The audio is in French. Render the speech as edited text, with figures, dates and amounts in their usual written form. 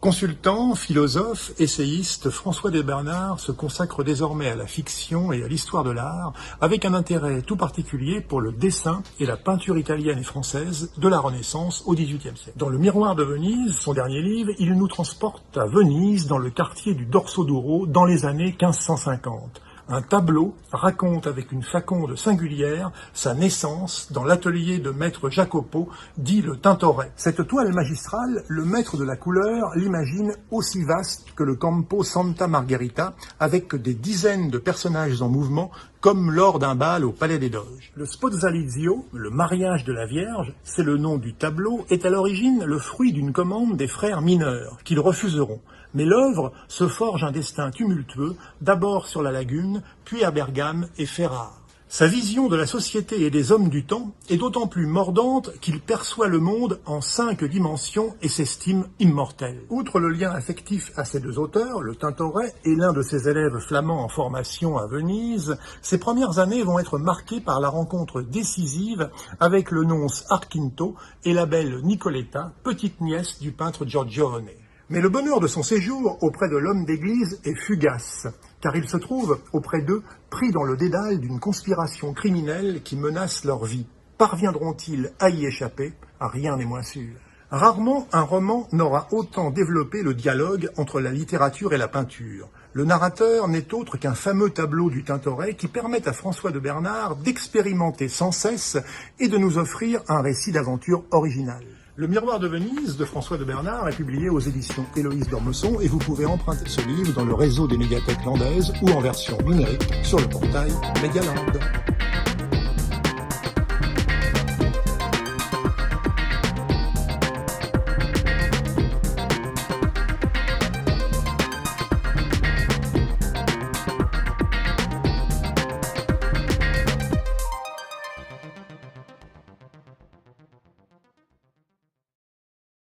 Consultant, philosophe, essayiste, François de Bernard se consacre désormais à la fiction et à l'histoire de l'art, avec un intérêt tout particulier pour le dessin et la peinture italienne et française de la Renaissance au XVIIIe siècle. Dans Le Miroir de Venise, son dernier livre, il nous transporte à Venise, dans le quartier du Dorsoduro, dans les années 1550. Un tableau raconte avec une faconde singulière sa naissance dans l'atelier de maître Jacopo, dit le Tintoret. Cette toile magistrale, le maître de la couleur l'imagine aussi vaste que le Campo Santa Margherita, avec des dizaines de personnages en mouvement, comme lors d'un bal au Palais des Doges. Le Sposalizio, le mariage de la Vierge, c'est le nom du tableau, est à l'origine le fruit d'une commande des frères mineurs, qu'ils refuseront. Mais l'œuvre se forge un destin tumultueux, d'abord sur la Lagune, puis à Bergame et Ferrare. Sa vision de la société et des hommes du temps est d'autant plus mordante qu'il perçoit le monde en 5 dimensions et s'estime immortel. Outre le lien affectif à ces deux auteurs, le Tintoret est l'un de ses élèves flamands en formation à Venise. Ses premières années vont être marquées par la rencontre décisive avec le nonce Arquinto et la belle Nicoletta, petite nièce du peintre Giorgione. Mais le bonheur de son séjour auprès de l'homme d'église est fugace, car il se trouve auprès d'eux pris dans le dédale d'une conspiration criminelle qui menace leur vie. Parviendront-ils à y échapper? Rien n'est moins sûr. Rarement un roman n'aura autant développé le dialogue entre la littérature et la peinture. Le narrateur n'est autre qu'un fameux tableau du Tintoret qui permet à François de Bernard d'expérimenter sans cesse et de nous offrir un récit d'aventure original. Le Miroir de Venise de François de Bernard est publié aux éditions Héloïse d'Ormesson et vous pouvez emprunter ce livre dans le réseau des médiathèques landaises ou en version numérique sur le portail Medialand.